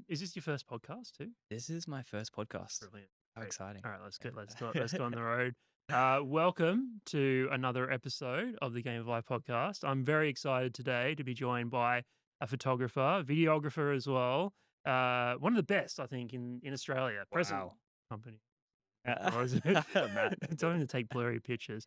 Is this your first podcast too? This is my first podcast. Brilliant. How Great. exciting. All right, let's go on the road. Welcome to another episode of the Game of Life podcast. I'm very excited today to be joined by a photographer, videographer as well. One of the best, I think, in Australia. Present Wow. company. Matt. Don't even take blurry pictures.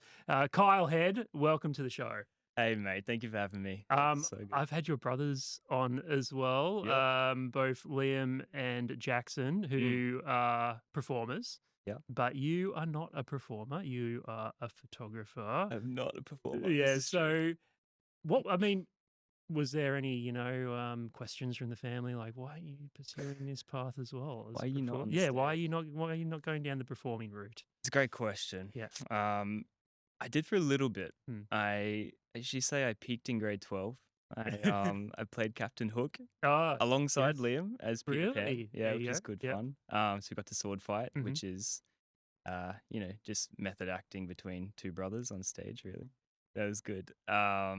Kyle Head, welcome to the show. Hey, mate. Thank you for having me. So good. I've had your brothers on as well, Yep. both Liam and Jackson, who are performers. Yep. But you are not a performer. You are a photographer. I'm not a performer. Yeah. This is true. So, was there any, questions from the family like, why are you pursuing this path as well? Why are you not on the Yeah. stage? Why are you not going down the performing route? It's a great question. Yeah. I did for a little bit. Hmm. I actually say I peaked in grade 12. I played Captain Hook Oh, alongside yes. Liam as Peter Pan. Really? Yeah, There which you is go. good Yep. fun. So we got to sword fight, Mhm. which is just method acting between two brothers on stage, really. That was good. I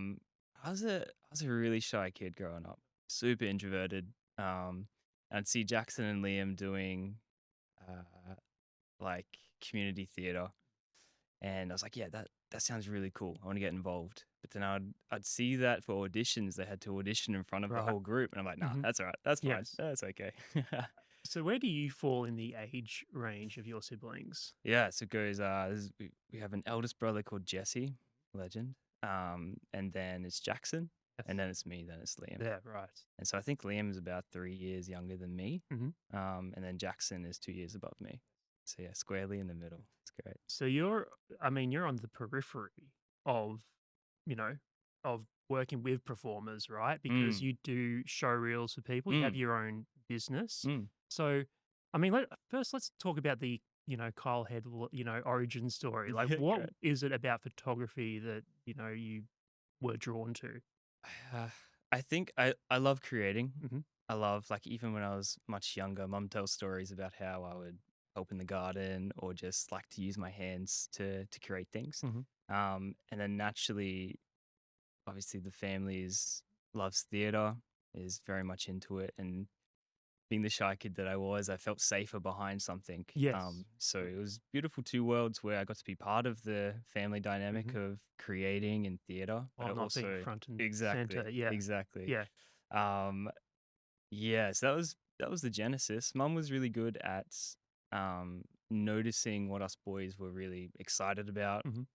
was a really shy kid growing up, super introverted. I'd see Jackson and Liam doing like community theater, and I was like, yeah, that sounds really cool. I want to get involved. But then I'd see that for auditions, they had to audition in front of the Right. whole group, and I'm like, nah, Mhm. that's all right, that's fine, Yes. that's okay. So where do you fall in the age range of your siblings? Yeah, so it goes. We have an eldest brother called Jesse, legend. And then it's Jackson, and then it's me, then it's Liam. Yeah, right. And so I think Liam is about 3 years younger than me. Mhm. And then Jackson is 2 years above me. So yeah, squarely in the middle. It's great. So you're on the periphery of, of working with performers, right? Because Mm, you do show reels for people, you have mm, your own business. mm. So, let's talk about the, Kyle Head, origin story. Like, Yeah, what great. is it about photography that, you were drawn to? I think I love creating. Mhm. I love, like, even when I was much younger, mum tells stories about how I would help in the garden or just like to use my hands to create things. Mhm. And then naturally, obviously, the loves theater, is very much into it, and being the shy kid that I was, I felt safer behind something. Yes. So it was beautiful two worlds where I got to be part of the family dynamic Mhm. of creating and theater, but While it not being also front and exactly, center. Yeah. exactly. Yeah. Um, yeah, so that was the genesis. Mum was really good at noticing what us boys were really excited about, Mhm.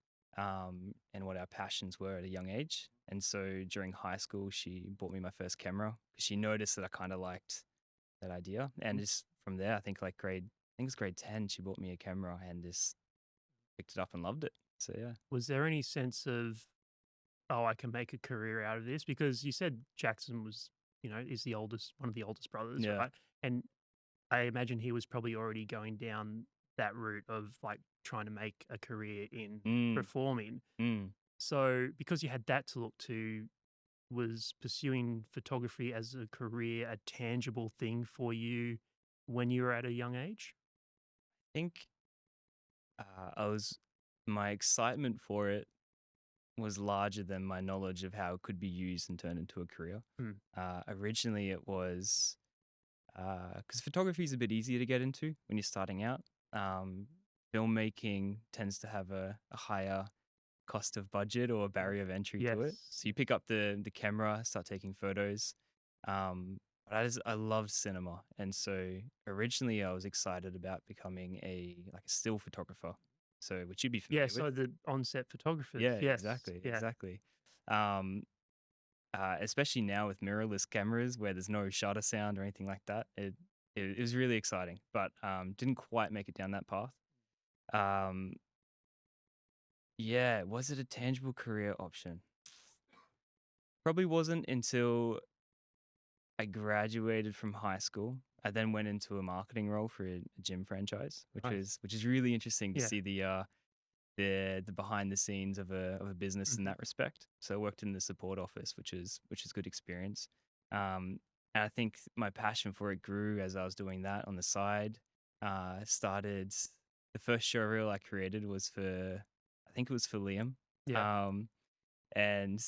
and what our passions were at a young age. And so during high school, she bought me my first camera because she noticed that I kind of liked that idea. And just from there, I think it was grade 10, she bought me a camera and just picked it up and loved it. So yeah. Was there any sense of, oh, I can make a career out of this? Because you said Jackson was, is one of the oldest brothers, Yeah. right? And I imagine he was probably already going down that route of like trying to make a career in Mm, performing. mm. So because you had that to look to, was pursuing photography as a career a tangible thing for you when you were at a young age? I think I was my excitement for it was larger than my knowledge of how it could be used and turned into a career. Mm. Originally, it was because photography is a bit easier to get into when you're starting out. Filmmaking tends to have a higher cost of budget or a barrier of entry to it. Yes. So you pick up the camera, start taking photos. But I loved cinema, and so originally I was excited about becoming a still photographer. So which you'd be Yeah, familiar with. so the on-set photographers. Yeah, Yes. exactly, Yeah. exactly. Um, Especially now with mirrorless cameras where there's no shutter sound or anything like that. It was really exciting, but didn't quite make it down that path. Um, yeah, was it a tangible career option? Probably wasn't until I graduated from high school. I then went into a marketing role for a gym franchise, Nice. which is really interesting to Yeah. see the behind the scenes of a business in Mhm. that respect. So I worked in the support office, which is good experience. And I think my passion for it grew as I was doing that on the side. Started the first showreel I created was for I think it was for Liam. Yeah. Um, and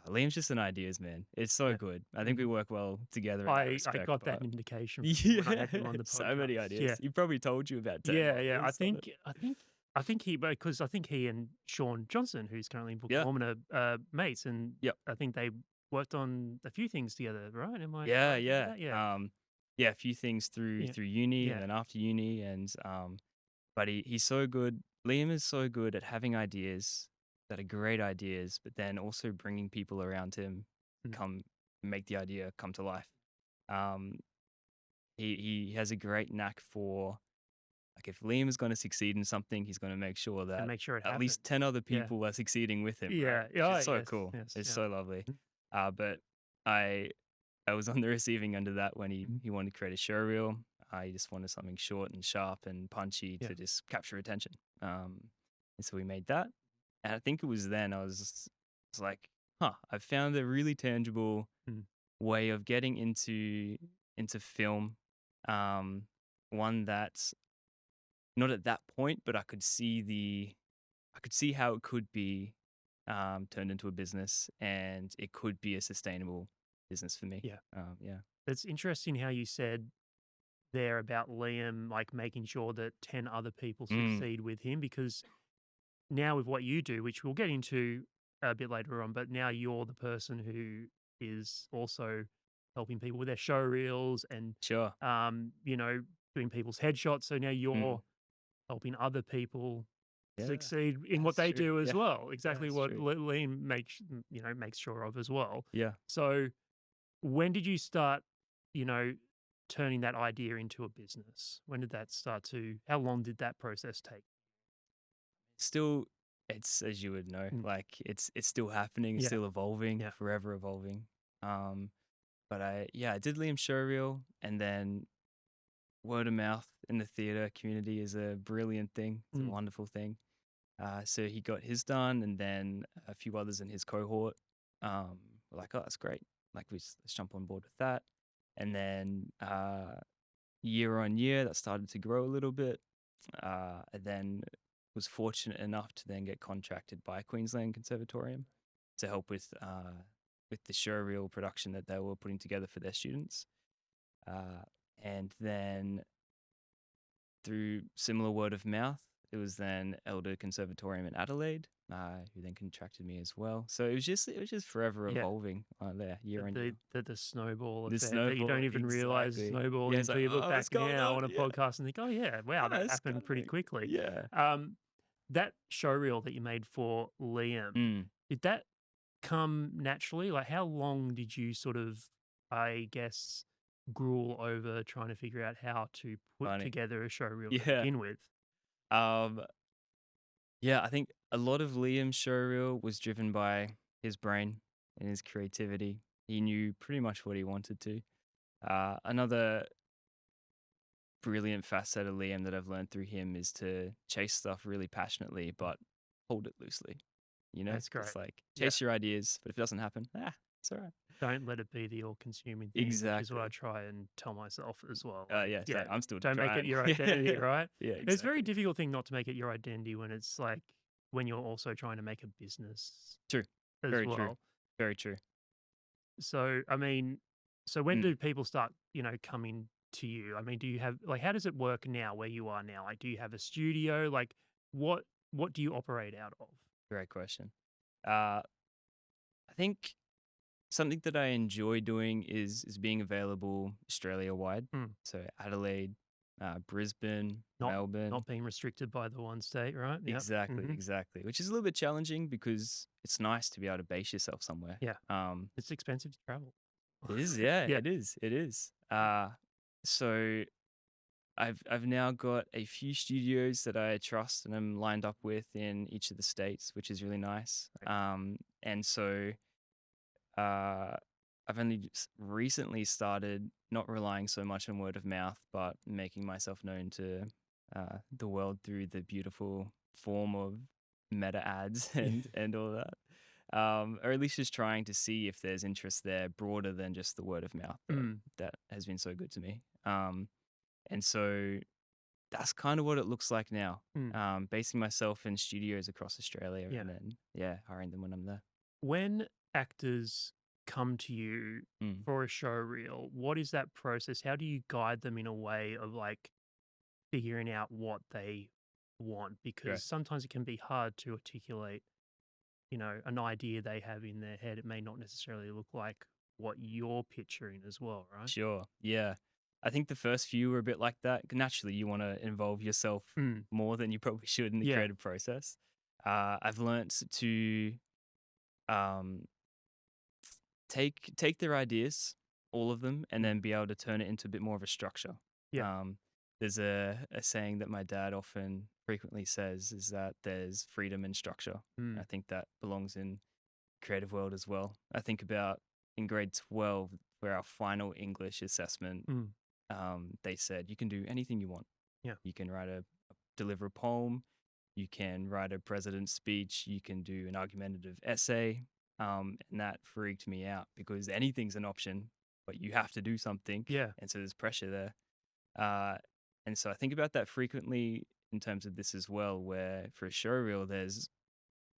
Liam's just an ideas man. It's so Yeah. good. I think we Mhm. work well together in that I respect. got that But indication from him when I yeah, had him on the so many podcast. ideas. Yeah. He probably told you about 10 Yeah, yeah. ideas. Something. I think he because I think he and Sean Johnson, who's currently in Book of Yeah. Mormon, are mates, and Yep. I think they worked on a few things together, right? Am I Yeah, right in thinking yeah. that? Yeah, Yeah, a few things through yeah, through uni and yeah. then after uni and but he's so good. Liam is so good at having ideas that are great ideas, but then also bringing people around him Mm. come make the idea come to life. Um he has a great knack for like if Liam is going to succeed in something, he's going to make sure And that make sure it at least happens. 10 other Yeah, people are succeeding with him, right? yeah, Which yeah. is Oh, so yes, cool. yes, It's yeah. so lovely. But I I was on the receiving end of that when Mhm. he wanted to create a showreel. I just wanted something short and sharp and punchy Yeah, to just capture attention. And so we made that. And I think it was then I was like, huh, I found a really tangible mm, way of getting into film. Um, one that's not at that point, but I could see how it could be turned into a business and it could be a sustainable business for me. yeah. Yeah. It's interesting how you said there about Liam, like making sure that 10 other people Mm, succeed with him, because now with what you do, which we'll get into a bit later on, but now you're the person who is also helping people with their show reels and, sure. you know, doing people's headshots. So now Mm, you're helping other people yeah, succeed in what that's they true. do as Yeah, well. yeah, Exactly that's what true. Liam makes, makes sure of as well. Yeah. So when did you start, you know, turning that idea into a business? When did that start to, how long did that process take? Still, it's as you would know, Mm, like it's still happening, it's yeah, still evolving, yeah. forever evolving. Um, but I did Liam Showreel, and then word of mouth in the theater community is a brilliant thing. It's a Mm, wonderful thing. So he got his done, and then a few others in his cohort were like, "Oh, that's great! Like, let's jump on board with that." And then year on year, that started to grow a little bit. I then was fortunate enough to then get contracted by Queensland Conservatorium to help with the showreel production that they were putting together for their students. Uh, and then through similar word of mouth, it was then Elder Conservatorium in Adelaide, who then contracted me as well. So it was just forever yeah. evolving there year on year. The snowball The effect that you snowball, don't even realize is exactly. snowballing Yeah, it's until like, you look oh, back it's going now on. on a Yeah, podcast and think, oh yeah, wow, oh, that it's happened pretty coming. quickly. Yeah. That showreel that you made for Liam, Mm, did that come naturally? Like, how long did you sort of, I guess, gruel over trying to figure out how to put funny. together a showreel to Yeah. begin with? Um, yeah, I think a lot of Liam's showreel was driven by his brain and his creativity. He knew pretty much what he wanted to. Another brilliant facet of Liam that I've learned through him is to chase stuff really passionately, Mm, but hold it loosely. You know, that's great. just like Yeah. chase your ideas, but if it doesn't happen, it's all right. Don't let it be the all-consuming thing, which is what I Exactly. try and tell myself as well. Like, Yeah, yeah, same. I'm still don't make it trying. your Yeah, identity, right? yeah, It's a very exactly. difficult thing not to make it your identity when it's like when you're also trying to make a business True. as Very true. well. Very true. So, I mean, so when Mm. do people start, coming to you? I mean, do you have like how does it work now where you are now? Like, do you have a studio? Like, what what do you operate out of? Great question. Uh, I think something that I enjoy doing is being available Australia wide. Hmm. So Adelaide, Brisbane, Not Melbourne. not being restricted by the one state, right? Yep. Exactly, Hmm. exactly. Which is a little bit challenging because it's nice to be able to base yourself somewhere. Yeah. It's expensive to travel. It is, yeah, Yeah. it is, it is. So I've now got a few studios that I trust and I'm lined up with in each of the states, which is really nice. And so uh, I've only just recently started not relying so much on word of mouth, but making myself known to the world through the beautiful form of meta ads Yeah. and all that. Or at least just trying to see if there's interest there broader than just the word of mouth Mm, that has been so good to me. And so that's kind of what it looks like now. mm. Basing myself in studios across Australia Yeah. and then, yeah, hiring them when I'm there. When actors come to you Mm, for a show reel, what is that process? How do you guide them in a way of like figuring out what they want? Because right. sometimes it can be hard to articulate, an idea they have in their head. It may not necessarily look like what you're picturing as well, right? Sure. Yeah. I think the first few were a bit like that. Naturally, you want to involve yourself Mm. more than you probably should in the Yeah. creative process. I've learnt to um, take their ideas, all of them, and Mm. then be able to turn it into a bit more of a structure. Yeah. Um, there's a saying that my dad often frequently says is that there's freedom in structure. I Mm. think that belongs in creative world as well. I think about in grade 12, where our final English assessment, Mm. they said you can do anything you want. Yeah. You can deliver a poem, you can write a president's speech, you can do an argumentative essay. And that freaked me out because anything's an option, but you have to do something. Yeah. And so there's pressure there. Uh, and so I think about that frequently in terms of this as well, where for a showreel,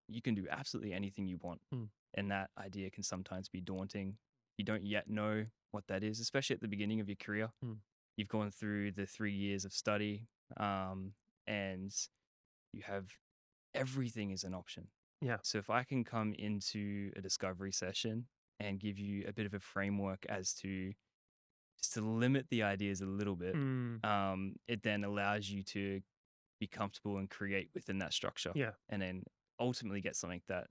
you can do absolutely anything you want. Mm. And that idea can sometimes be daunting. You don't yet know what that is, especially at the beginning of your career. Mm. You've gone through the 3 years of study, and you have everything is an option. Yeah. So if I can come into a discovery session and give you a bit of a framework as to just to limit the ideas a little bit, Mm. it then allows you to be comfortable and create within that structure, Yeah. and then ultimately get something that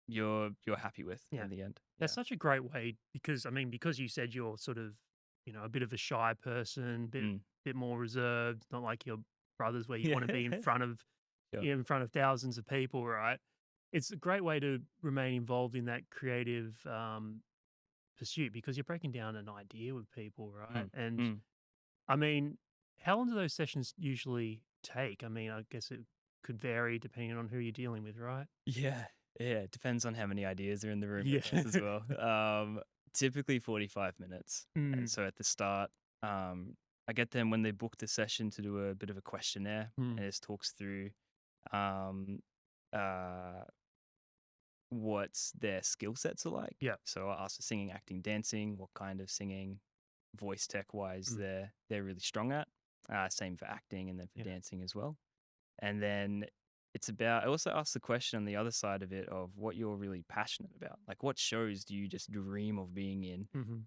you're happy with Yeah. in the end. That's Yeah. such a great way because I mean, because you said you're sort of, a bit of a shy person, Mm. bit more reserved, not like your brothers where you want to be in Yeah. front of Sure. in front of thousands of people, right? It's a great way to remain involved in that creative pursuit because you're breaking down an idea with people, right? Mm. And Mm. I mean, how long do those sessions usually take? I mean, I guess it could vary depending on who you're dealing with, right? Yeah. Yeah. It depends on how many ideas are in the room, I Yeah. guess, as well. Typically 45 minutes. And Mm. so at the start, I get them when they book the session to do a bit of a questionnaire, Mm. and it talks through um, uh, what their skill sets are like. Yeah. So I ask for singing, acting, dancing, what kind of singing, voice tech wise, Mm. they're really strong at. Same for acting and then for Yeah. dancing as well. And then it's about, I also ask the question on the other side of it of what you're really passionate about. Like, what shows do you just dream of being in? Mhm.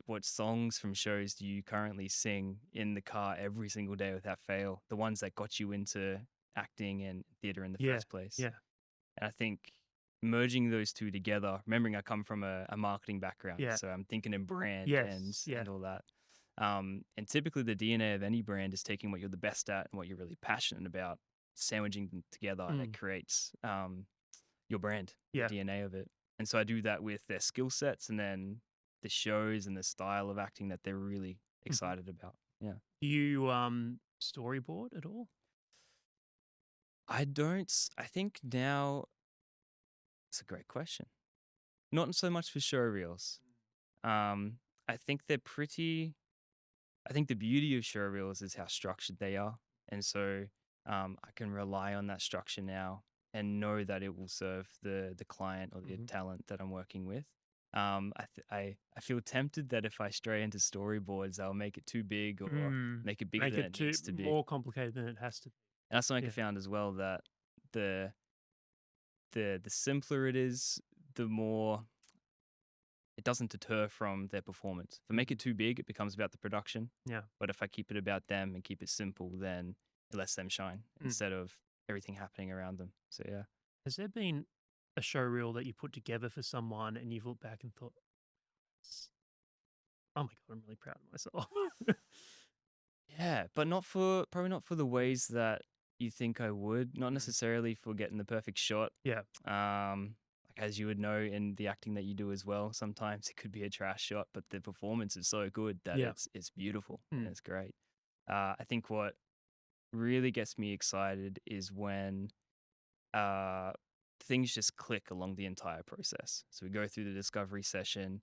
What songs from shows do you currently sing in the car every single day without fail? The ones that got you into acting and theater in the Yeah. first place. Yeah. And I think merging those two together, remembering I come from a marketing background, Yeah. so I'm thinking in brand and Yes. Yeah. and all that. And typically the DNA of any brand is taking what you're the best at and what you're really passionate about, sandwiching them together, and it Mm. creates your brand, the Yeah. DNA of it. And so I do that with their skill sets and then the shows and the style of acting that they're really Mhm. excited about. Yeah. Do you storyboard at all? I don't, I think now, it's a great question. Not so much for show reels. Um, I think they're pretty. I think the beauty of showreels is how structured they are, and so I can rely on that structure now and know that it will serve the client or the Mhm. talent that I'm working with. I feel tempted that if I stray into storyboards, I'll make it too big or Mm. make it bigger Make than it it too needs to be. more complicated than it has to be. And that's something I Yeah. found as well that the the simpler it is, the more it doesn't deter from their performance. If I make Mhm. it too big, it becomes about the production. Yeah. But if I keep it about them and keep it simple, then it lets them shine Mm. instead of everything happening around them. So yeah. Has there been a show reel that you put together for someone and you've looked back and thought, "S- oh my God, I'm really proud of myself." Yeah, but probably not for the ways that you think I would. Not Mm. necessarily for getting the perfect shot. Yeah. Like as you would know in the acting that you do as well, sometimes it could be a trash shot, but the performance is so good that Yeah. it's beautiful and Mm. it's great. I think what really gets me excited is when uh, things just click along the entire process. So we go through the discovery session.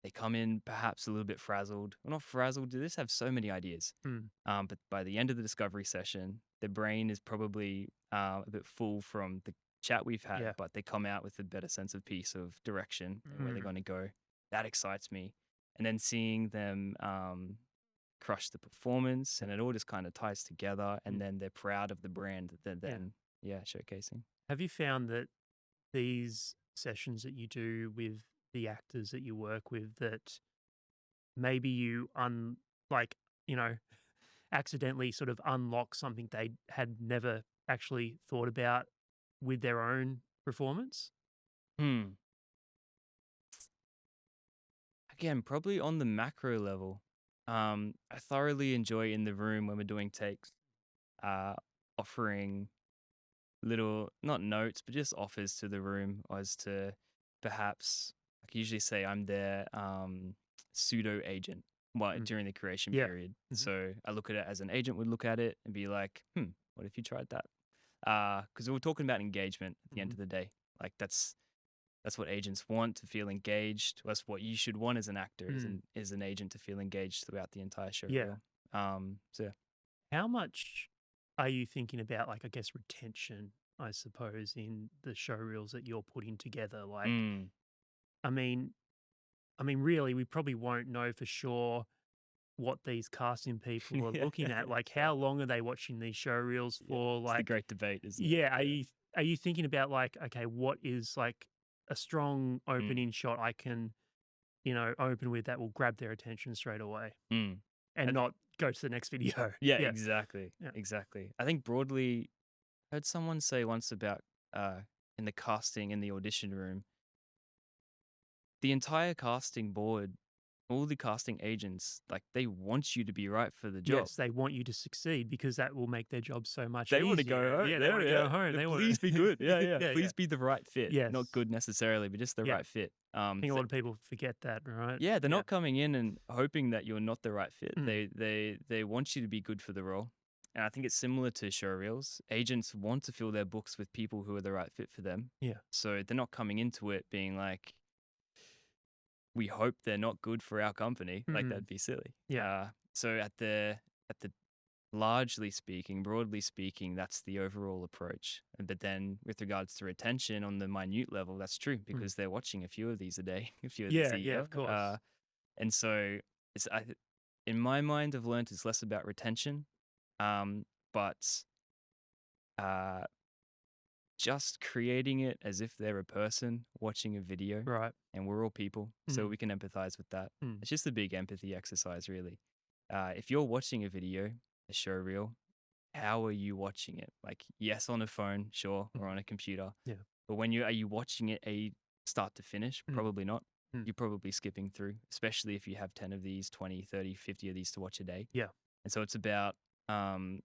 They come in perhaps a little bit frazzled. Well, not frazzled. They just have so many ideas. Mm. But by the end of the discovery session, their brain is probably a bit full from chat we've had, Yeah. but they come out with a better sense of peace of direction and where they're Mm. going to go. That excites me. And then seeing them crush the performance, Yeah. and it all just kind of ties together. And Mm. then they're proud of the brand that they're Yeah. then, yeah, showcasing. Have you found that these sessions that you do with the actors that you work with that maybe you like, you know, accidentally sort of unlock something they had never actually thought about with their own performance? Hmm. Again, probably on the macro level. I thoroughly enjoy in the room when we're doing takes, uh, offering little, not notes, but just offers to the room as to perhaps, I can usually say I'm their pseudo agent Mm. during the creation Yeah. period. Mhm. So I look at it as an agent would look at it and be like, what if you tried that? Because we're talking about engagement at the end Mhm. of the day. Like that's what agents want, to feel engaged. That's what you should want as an actor, Mm. is an agent to feel engaged throughout the entire show Yeah. reel. So yeah. How much are you thinking about, like, I guess, retention, I suppose, in the show reels that you're putting together? Like, Mm. I mean, really, we probably won't know for sure what these casting people are Yeah, looking at. Like, yeah, how long are they watching these show reels yeah. for? It's the Like, great debate, isn't it? yeah, Yeah. are you thinking about like, okay, what is like a strong Mm, opening shot I can, open with that will grab their attention straight away mm. and I not go to the next video? Yeah, Yeah, exactly, yeah, exactly. I think broadly, I heard someone say once about uh, in the casting in the audition room, the entire casting board, all the casting agents, like they want you to be right for the job. yes, they want you to succeed because that will make their job so much They want to easier. go home. Yeah, they want Yeah, to yeah. go home. They want Please be to, good. Yeah, yeah. yeah, yeah, Please be the right fit. Not yes, good necessarily, but just the yeah. right fit. I think a lot of people forget that, right? Yeah, they're Yeah. not coming in and hoping that you're not the right fit. Mm. They want you to be good for the role. And I think it's similar to showreels. Agents want to fill their books with people who are the right fit for them. Yeah. So they're not coming into it being like, we hope they're not good for our company. Like Mm. that'd be silly. Yeah. So at the largely speaking, broadly speaking, that's the overall approach. But then with regards to retention on the minute level, that's true Mm. because they're watching a few of these a day, a few of these Yeah. a Yeah. year. Of course. And so in my mind, I've learned it's less about retention, but uh, just creating it as if they're a person watching a video, Right. and we're all people, so Mm. we can empathize with that. Mm. It's just a big empathy exercise, really. If you're watching a video, a show reel, how are you watching it? Like, yes, on a phone, sure, or Mhm. on a computer. Yeah. But are you watching it a start to finish? Mm. Probably not. Mm. You're probably skipping through, especially if you have 10 of these, 20, 30, 50 of these to watch a day. Yeah. And so it's about um,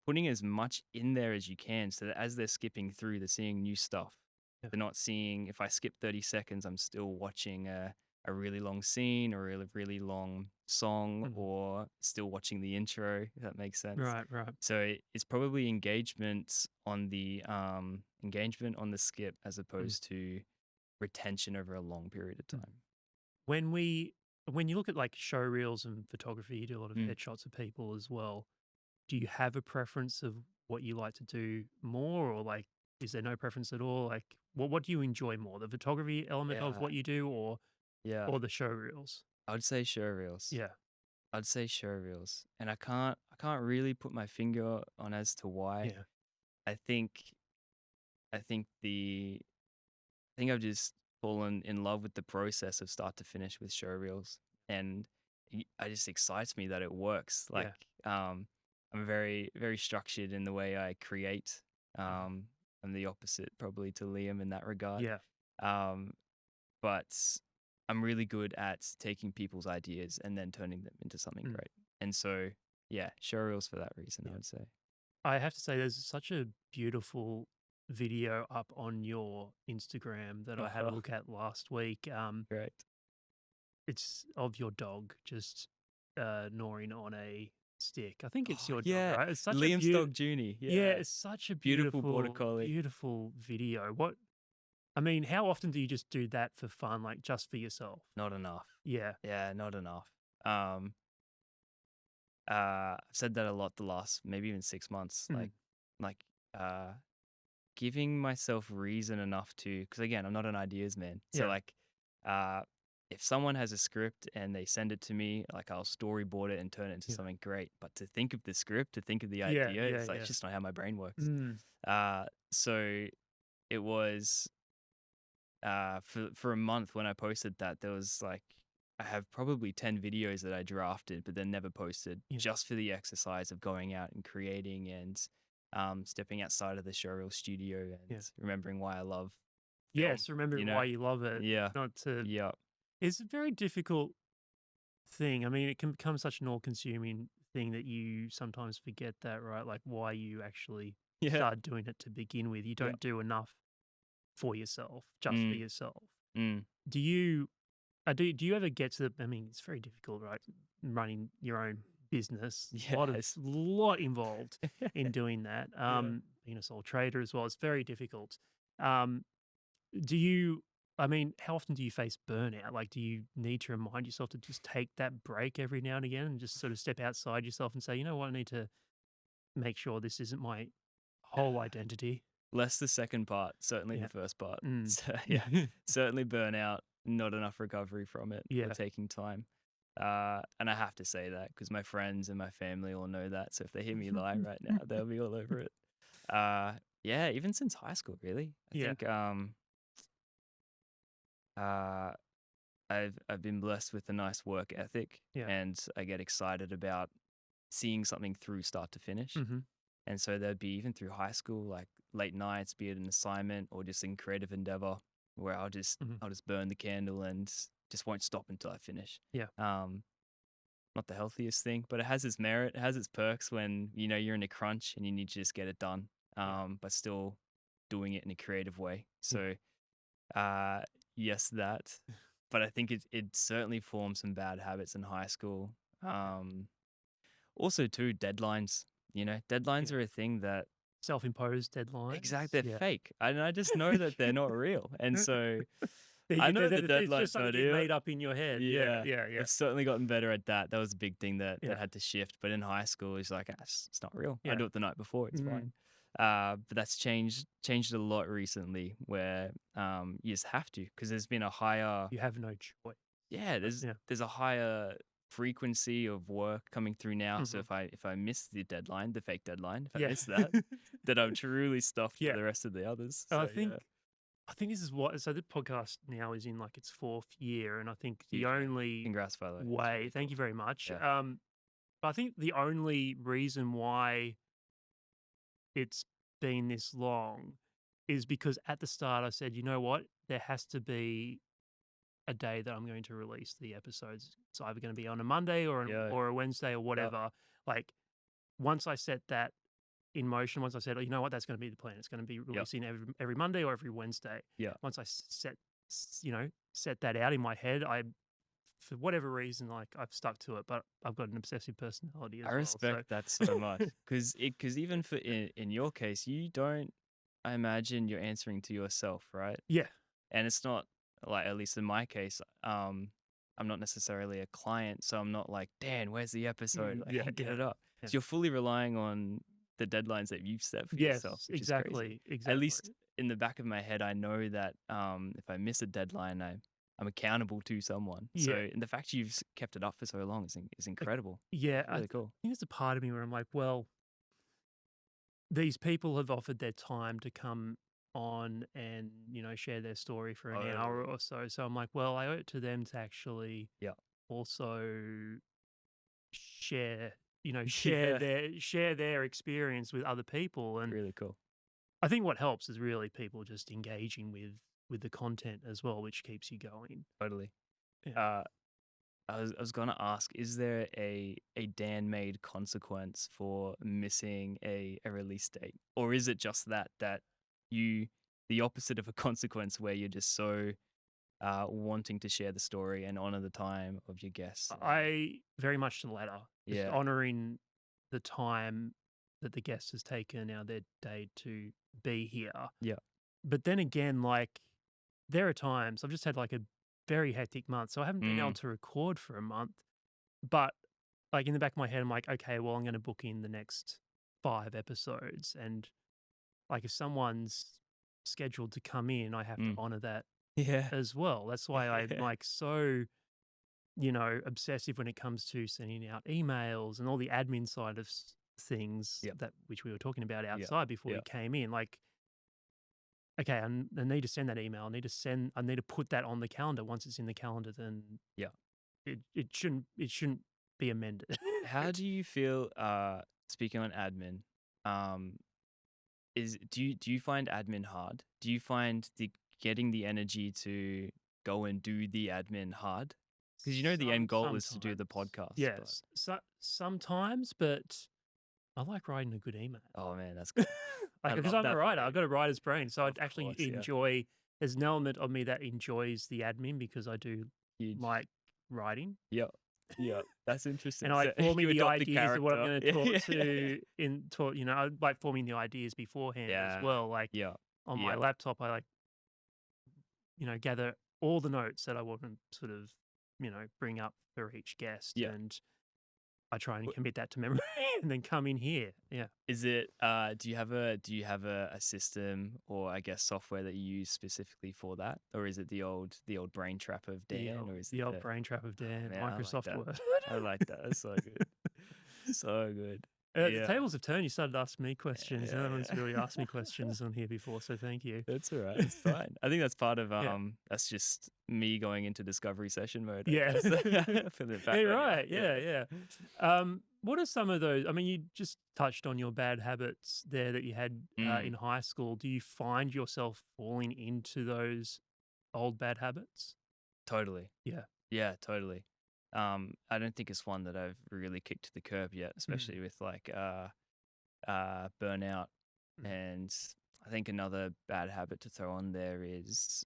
putting as much in there as you can so that as they're skipping through, they're seeing new stuff. Yeah. They're not seeing, if I skip 30 seconds, I'm still watching a really long scene or a really long song, Mhm. or still watching the intro, if that makes sense. Right. Right. So it's probably engagement on the skip as Mm. opposed to retention over a long period of Mm. time. When you look at like show reels and photography, you do a lot of Mm. headshots of people as well. Do you have a preference of what you like to do more, or like, is there no preference at all? Like, what do you enjoy more, the photography element of Yeah, what you do, yeah. or the show reels? I'd say show reels. Yeah. I'd say show reels, and I can't really put my finger on as to why. Yeah. I think I think the I think I've just fallen in love with the process of start to finish with show reels, and it just excites me that it works. Like, Yeah. I'm very very structured in the way I create. Mhm. I'm the opposite probably to Liam in that regard. Yeah. Um, but I'm really good at taking people's ideas and then turning them into something Mm. great. And so, yeah, show reels for that reason, I Yeah. would say. I have to say, there's such a beautiful video up on your Instagram that I had a look at last week. Great. It's of your dog just gnawing on a stick. I think it's Oh, your dog, yeah. right? It's such a Liam's dog, Junie. yeah, Yeah. it's such a Beautiful border beautiful, collie. beautiful video. I mean, how often do you just do that for fun, like just for yourself? Not enough. Yeah. Yeah, not enough. I've said that a lot the last maybe even 6 months. Mm. Like, uh, giving myself reason enough to, because again, I'm not an ideas man. So Yeah. like, uh, if someone has a script and they send it to me, like I'll storyboard it and turn it into Yeah. something great. But to think of the script, to think of the Yeah. idea, Yeah. it's like it's Yeah. just not how my brain works. Mm. So it was for a month when I posted that, there was like I have probably 10 videos that I drafted but then never posted, Yeah. just for the exercise of going out and creating and stepping outside of the showreel studio and Yeah. remembering why I love film, Yes. Remembering you know? why you love it. Yeah. Not to. Yeah. It's a very difficult thing. I mean, it can become such an all-consuming thing that you sometimes forget that, right? Like why you actually Yeah. started doing it to begin with. You Yeah. don't do enough for yourself, just for Mm, yourself. mm. Do you do you ever get to the I mean, it's very difficult, right? Running your own business, Yes. lot involved in doing that. Yeah. Being a sole trader as well, it's very difficult. Um, do you I mean, how often do you face burnout? Like, do you need to remind yourself to just take that break every now and again and just sort of step outside yourself and say, you know what, I need to make sure this isn't my whole identity? Less the second part, certainly Yeah. the first part. Mm. So yeah, certainly burnout, not enough recovery from it or Yeah. taking time. And I have to say that because my friends and my family all know that. So if they hear me lie right now, they'll be all over it. Yeah, even since high school, really. I Yeah. think uh, I've been blessed with a nice work ethic, Yeah. and I get excited about seeing something through start to finish. Hmm. And so there'd be even through high school, like late nights, be it an assignment or just in creative endeavor, where Hmm. I'll just burn the candle and just won't stop until I finish. Yeah. Um, Not the healthiest thing, but it has its merit, it has its perks when you know you're in a crunch and you need to just get it done, Yeah. but still doing it in a creative way. Yeah. So uh, yes, that. But I think it certainly formed some bad habits in high school. Um, Also, too, deadlines. You know, deadlines Yeah. are a thing that Self-imposed deadlines. exact they're Yeah. fake, and I just know that they're not real. And so I know the It's just deadline's something not you've real. made up in your head. Yeah, Yeah, yeah, yeah, I've certainly gotten better at that. That was a big thing that yeah, had to shift. But in high school, it's like it's not real. I yeah. do it the night before. It's Mm, fine. But that's changed a lot recently, where you just have to because there's been a higher you have no choice. yeah, Yeah. there's a higher frequency of work coming through now. So Mhm. if I miss the deadline, the fake deadline, if I Yeah. miss that, then I'm truly stuffed for Yeah. the rest of the others. And So yeah, I think this is what so the podcast now is in like its fourth year, and I think the huge man. only Congrats, by the way. It's way really thank cool. you very much. Yeah. But I think the only reason why it's been this long is because at the start I said, you know what, there has to be a day that I'm going to release the episodes. It's either going to be on a Monday Yeah. or a Wednesday or Yeah. whatever. Like once I set that in motion, once I said, oh, you know what, that's going to be the plan. It's going to be Yeah. releasing every Monday or every Wednesday. Yeah. Once I set that out in my head, I for whatever reason like I've stuck to it. But I've got an obsessive personality as I well. So respect that so much because even for in your case, you don't. I imagine you're answering to yourself, right? yeah, And it's not like, at least in my case, I'm not necessarily a client, so I'm not like, Dan, where's the episode? Like, yeah, get yeah, it up. yeah. So you're fully relying on the deadlines that you've set for yourself, Yes, which is crazy. exactly, At least exactly. in the back of my head, I know that if I miss a deadline, I'm accountable to someone. So, Yeah, and the fact you've kept it up for so long is like, incredible. yeah. It's really cool. think there's a part of me where I'm like, well, these people have offered their time to come on and share their story for an hour Totally. or so. So I'm like, well, I owe it to them to actually Yeah. also share Yeah. share their experience with other people. And Really cool. I think what helps is really people just engaging with the content as well, which keeps you going. Totally. Yeah. Uh, I was gonna ask, is there a Dan made consequence for missing a release date? Or is it just that you the opposite of a consequence where you're just so wanting to share the story and honor the time of your guests? I very much the latter, just Yeah. honoring the time that the guest has taken out of their day to be here. Yeah. But then again, like there are times I've just had like a very hectic month, so I haven't been able Mm, to record for a month. But like in the back of my head, I'm like, okay, well, I'm going to book in the next 5 episodes, and like if someone's scheduled to come in, I have to Mm. honor that Yeah. as well. That's why I'm like so, obsessive when it comes to sending out emails and all the admin side of things Yep. that which we were talking about Yeah. outside before we Yeah. came in. Like, okay, I need to send that email. I need to put that on the calendar. Once it's in the calendar, then Yeah. it shouldn't be amended. How do you feel speaking on admin, um do you find admin hard? Do you find the getting the energy to go and do the admin hard? Because the end goal is to do the Sometimes, podcast, but yes. Sometimes, but I like writing a good email. oh man, that's good. I Like, because love I'm a that for writer, you. I've got a writer's brain, so I Of actually course, yeah. enjoy. There's an element of me that enjoys the admin because I do Huge. like writing, Yeah. Yeah. That's interesting. and I So like forming you the adopt the ideas of what I'm character. going to talk to in talk. I like forming the ideas beforehand as Yeah. well. Like Yeah. on my Yeah. laptop, I like gather all the notes that I want to sort of bring up for each guest, Yeah. and I try and W- commit that to memory and then come in here. Yeah. Is it do you have a system or I guess software that you use specifically for that? Or is it the old brain trap of Dan or is it The old the brain trap of oh Dan, man, I like Microsoft that. Word. I like that. That's so good. So good. The Yeah. tables have turned. You started asking me questions. Yeah, No one's yeah. really asked me questions on here before, so thank you. That's all right. It's fine. I think that's part of Yeah. that's just me going into discovery session mode, I Yeah. guess. For the Yeah, background. right. Yeah. Yeah, yeah. What are some of those? I mean, you just touched on your bad habits there that you had in Mm, high school. Do you find yourself falling into those old bad habits? totally. Yeah. Yeah, totally. I don't think it's one that I've really kicked to the curb yet, Mm, especially with like burnout. mm, And I think another bad habit to throw on there is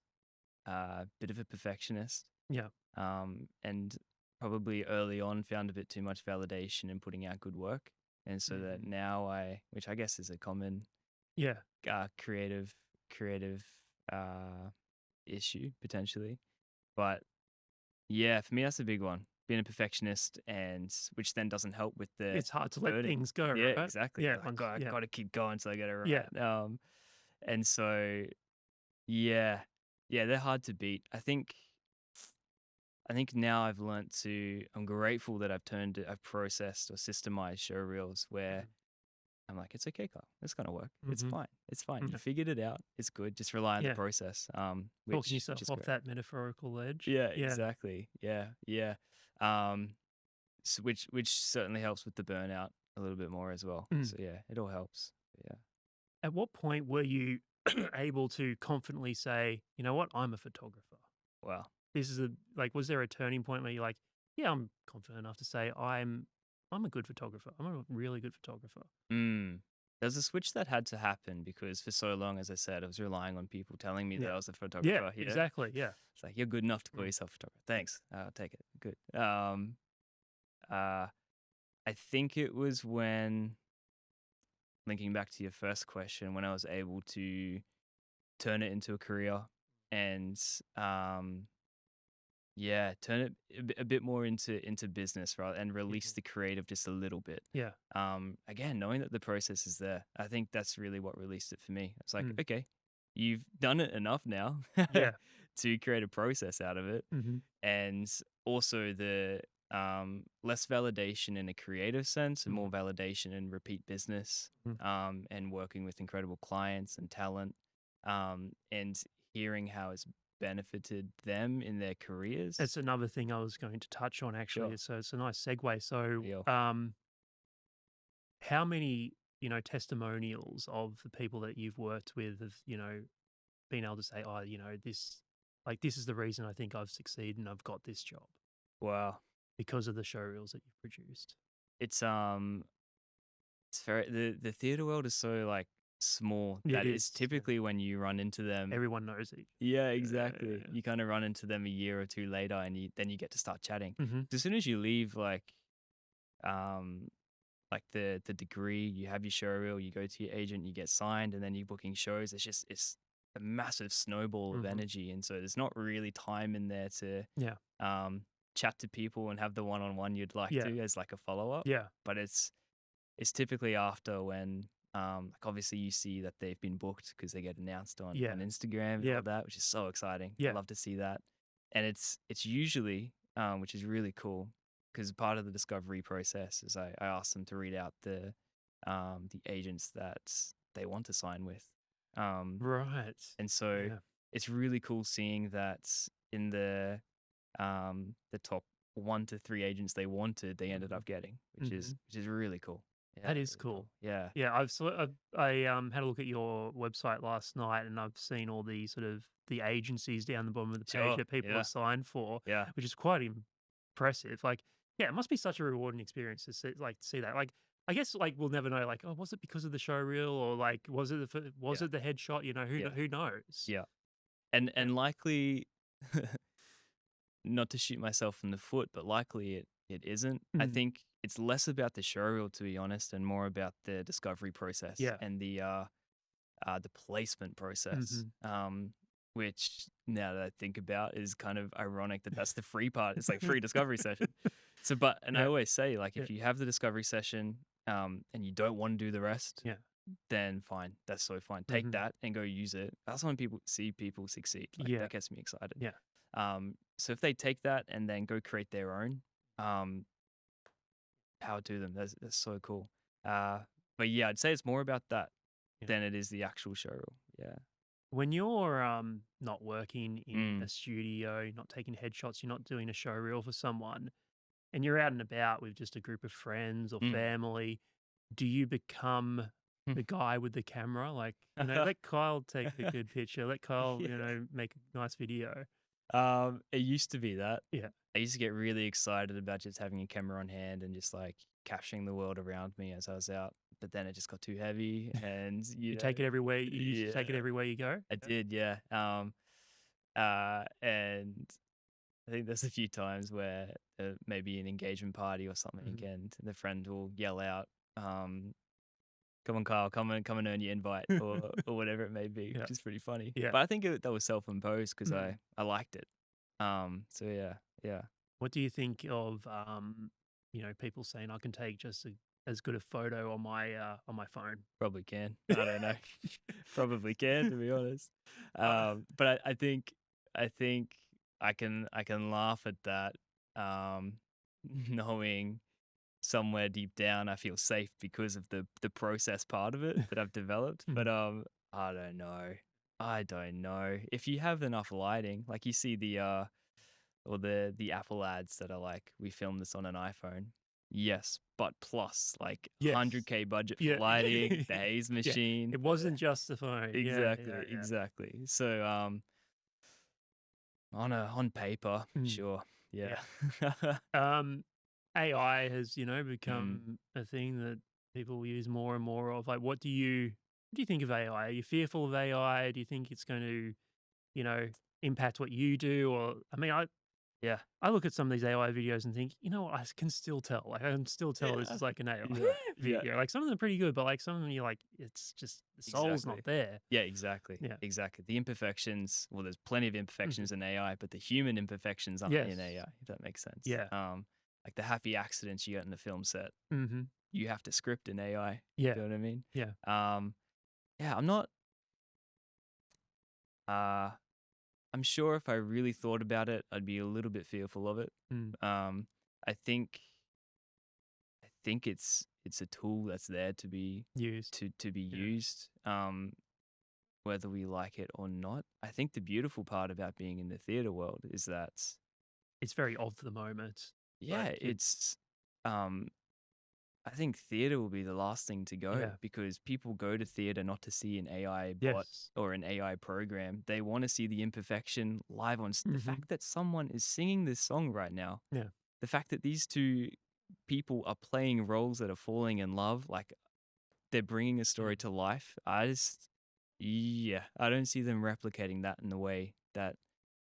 a bit of a perfectionist. yeah. And probably early on found a bit too much validation in putting out good work. And so that Mhm. now which I guess is a common Yeah. creative uh, issue potentially. But yeah, for me, that's a big one. Being a perfectionist, and which then doesn't help with the It's hard to let burning. things go, Yeah, right? exactly. Yeah. You're like, God, I Yeah. got to keep going till I get it Yeah. right. And so yeah, yeah, they're hard to beat. I think now I've learnt to. I'm grateful that I've processed or systemized show reels where I'm like, it's okay, Kyle. It's gonna work. It's Mm-hmm. fine. It's fine. You Yeah. figured it out. It's good. Just rely on the Yeah. process. Talking Which yourself is off great. that metaphorical edge. Yeah, Yeah. exactly. Yeah, yeah. Um, which certainly helps with the burnout a little bit more as well. Mm. So yeah, it all helps. Yeah. At what point were you able to confidently say, you know what, I'm a photographer? Wow. This is was there a turning point where you're like, yeah, I'm confident enough to say I'm a good photographer. I'm a really good photographer. Mm. There's a switch that had to happen because for so long, as I said, I was relying on people telling me that Yeah. I was a Yeah, photographer. Yeah. exactly. Yeah. It's like you're good enough to call Mm. yourself a photographer. Thanks. I'll take it. Good. Uh, I think it was when linking back to your first question, when I was able to turn it into a career and yeah, turn it a bit more into business, right, and release Mhm. the creative just a little bit. Yeah. Again, knowing that the process is there, I think that's really what released it for me. It's like, Mm. okay, you've done it enough now Yeah. to create a process out of it, Hmm. and also the less validation in a creative sense and more Hmm. validation in repeat business, Hmm. and working with incredible clients and talent, and hearing how it's benefited them in their careers. That's another thing I was going to touch on actually. Sure. So it's a nice segue. So, Deal. how many, testimonials of the people that you've worked with have, been able to say, oh, this is the reason I think I've succeeded and I've got this job Wow. because of the showreels that you've produced. It's it's very the theater world is so like small It that it's is. Yeah. typically when you run into them. Everyone knows it. Yeah, Yeah. exactly. You kind of run into them a year or two later, and then you get to start chatting. Hmm. As soon as you leave, um, like the degree, you have your showreel, you go to your agent, you get signed, and then you're booking shows. It's a massive snowball of Hmm. energy, and so there's not really time in there to Yeah. um chat to people and have the one-on-one you'd like Yeah. to as like a follow up. Yeah. But it's typically after when Like obviously you see that they've been booked because they get announced on Yeah. Instagram and all Yep. that, which is so exciting. I Yeah. love to see that. And it's usually, which is really cool, because part of the discovery process is I ask them to read out the agents that they want to sign with. Um, Right. and so Yeah. it's really cool seeing that in the top 1 to 3 agents they wanted, they ended Mhm. up getting, Mhm. which is really cool. Yeah, That is really cool. cool. Yeah. Yeah, had a look at your website last night, and I've seen all the sort of the agencies down the bottom of the page Sure. that people Yeah. have signed for, Yeah. which is quite impressive. Like, yeah, it must be such a rewarding experience to see that. Like, I guess like we'll never know. Like, oh, was it because of the show reel, or like was Yeah. it the headshot? You know, Yeah. who knows? Yeah. And Yeah. and likely, not to shoot myself in the foot, but likely it isn't. I Mm. think it's less about the showreel, to be honest, and more about the discovery process Yeah. and the placement process. Hmm. Which now that I think about is kind of ironic that that's the free part. It's like free discovery session. So, and I Yeah. always say, like, Yeah. if you have the discovery session, and you don't want to do the rest, Yeah. then fine, that's so fine. Take Hmm. that and go use it. That's when people see people succeed. Like Yeah. that gets me excited. Yeah. So if they take that and then go create their own, um, power to them. That's so cool. Uh, but yeah, I'd say it's more about that Yeah. than it is the actual showreel. Yeah. When you're not working in a Mm, studio, not taking headshots, you're not doing a show reel for someone, and you're out and about with just a group of friends or mm. family, do you become the guy with the camera? Like, let Kyle take a good picture. Let Kyle, Yeah. make a nice video. It used to be that. Yeah. I used to get really excited about just having a camera on hand and just like capturing the world around me as I was out. But then it just got too heavy, and You take it everywhere. You used to yeah, take it everywhere you go. I Yeah. did, yeah. And I think there's a few times where maybe an engagement party or something, Mhm. and the friend will yell out, um, "Come on, Kyle, come and earn your invite," or whatever it may be, Yeah. which is pretty funny. Yeah. But I think that was self-imposed because Mm. I liked it. So yeah, yeah, What do you think of people saying I can take just as good a photo on my phone? probably can. I don't know, probably can, to be honest. Uh, But I think I can laugh at that, um, knowing somewhere deep down I feel safe because of the process part of it that I've developed. But mhm. I don't know. I don't know. If you have enough lighting, like you see or the Apple ads that are like, we filmed this on an iPhone. Yes, but plus like Yes. 100K budget for Yeah. lighting, the haze Yeah. machine. It wasn't just the phone. Yeah, yeah, Exactly, yeah. exactly. So on paper, Mm, sure. Yeah. yeah. AI has, Mm. become a thing that people use more and more of. Like, what do you think of AI? Are you fearful of AI? Do you think it's going to, you know, impact what you do? Or, I mean, Yeah. I look at some of these AI videos and think, what, I can still tell. Like, I can still tell this Yeah. is like an AI Yeah. Yeah. video. Like, some of them are pretty good, but like some of them, you're like, it's just the soul's not Exactly. there. Yeah, exactly. Yeah. Exactly. The imperfections, well, there's plenty of Hmm. imperfections in AI, but the human imperfections aren't in Yes. AI, if that makes sense. Yeah. Like the happy accidents you get in the film set, Hmm. you have to script in AI. Yeah. Do you know what I mean? Yeah. Um, yeah, I'm not, uh, I'm sure if I really thought about it, I'd be a little bit fearful of it. Mm. Um, I think, I think it's a tool that's there to be, Used. to be Yeah. used. Whether we like it or not. I think the beautiful part about being in the theater world is that, It's very of the moment. yeah, Like, it's, um, I think theater will be the last thing to go yeah. because people go to theater not to see an AI bot Yes. or an AI program. They want to see the imperfection live on the Hmm. fact that someone is singing this song right now. Yeah. The fact that these two people are playing roles that are falling in love, like they're bringing a story Mm. to life. Yeah, I don't see them replicating that in the way that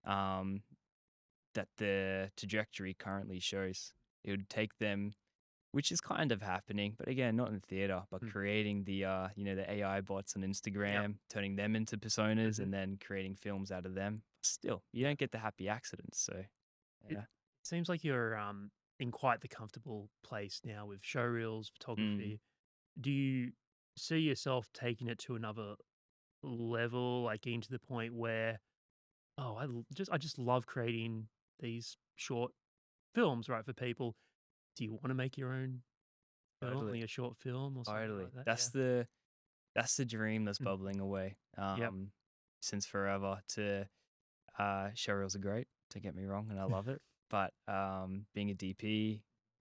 um that the trajectory currently shows. It would take them, which is kind of happening, but again, not in theater, but Mm. creating the AI bots on Yep. Instagram, turning them into personas, Hmm. and then creating films out of them. Still, you Yeah. don't get the happy accidents. So, It yeah. seems like you're in quite the comfortable place now with showreels, Mm. photography. Do you? see yourself taking it to another level, like getting to the point where, oh, I just love creating these short films, right, for people. Do you want to make your own film, Totally, like a short film or something totally. like that? That's Yeah. the dream that's Mm. bubbling away. Yep. Since forever. To showreels are great. Don't get me wrong, and I love it. But being a DP,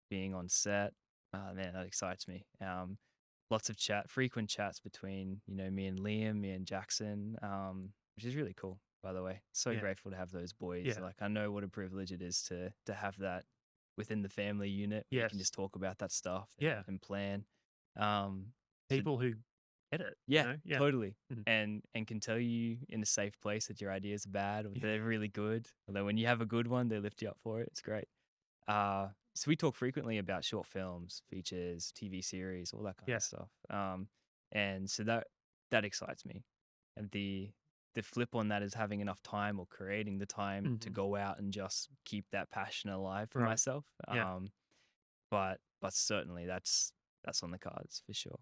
being on set, man, that excites me. Lots of frequent chats between me and Liam, me and Jackson, which is really cool. By the way, so Yeah. grateful to have those boys. Yeah. Like I know what a privilege it is to have that within the family unit where you can Yes. just talk about that stuff Yeah. and plan. Um, so People who get it, yeah, Yeah. totally. Mhm. And can tell you in a safe place that your ideas are bad or they're really good. Although when you have a good one, they lift you up for it. It's great. So we talk frequently about short films, features, TV series, all that kind Yeah. of stuff. And so that excites me. And the flip on that is having enough time or creating the time to Mhm. go out and just keep that passion alive for Right. myself. Yeah. But certainly that's on the cards for sure.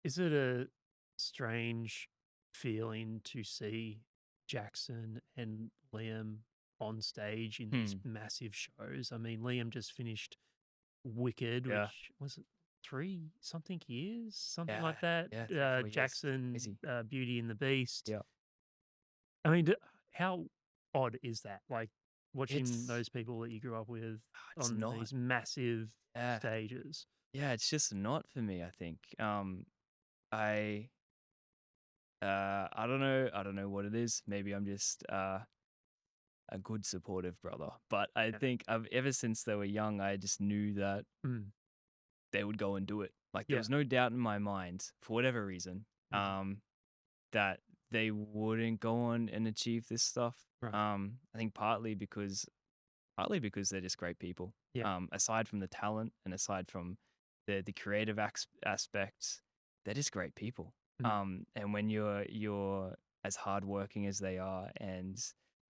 Is it a strange feeling to see Jackson and Liam on stage in these Hmm. massive shows? I mean, Liam just finished Wicked, Yeah. which was it 3 something years, something Yeah. like that. Yeah. 3, 4 years. Jackson, Crazy. Beauty and the Beast. Yeah. I mean, how odd is that? Like watching It's those people that you grew up with it's on not. these massive Yeah. stages. Yeah, it's just not for me, I think. I I don't know what it is. Maybe I'm just a good supportive brother. But I Yeah. think ever since they were young, I just knew that Mm. they would go and do it. Like there Yeah. was no doubt in my mind, for whatever reason, Mhm. that they wouldn't go on and achieve this stuff. Right. I think partly because they're just great people. Yeah. Aside from the talent and aside from the creative aspects, they're just great people. Mm. And when you're as hardworking as they are and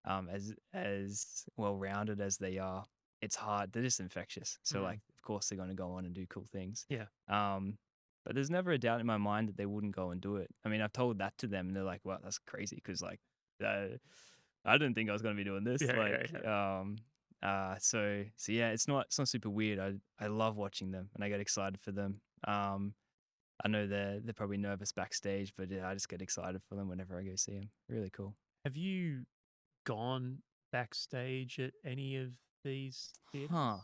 as well rounded as they are, it's hard. They're just infectious. So like, Mm. of course, they're going to go on and do cool things. Yeah. Um, but there's never a doubt in my mind that they wouldn't go and do it. I mean, I've told that to them, and they're like, "Well, that's crazy," because like, uh, I didn't think I was going to be doing this. Yeah, yeah, Like, yeah. so yeah, it's not super weird. I love watching them and I get excited for them. I know they're probably nervous backstage, but yeah, I just get excited for them whenever I go see them. Really cool. Have you gone backstage at any of these Huh. theaters?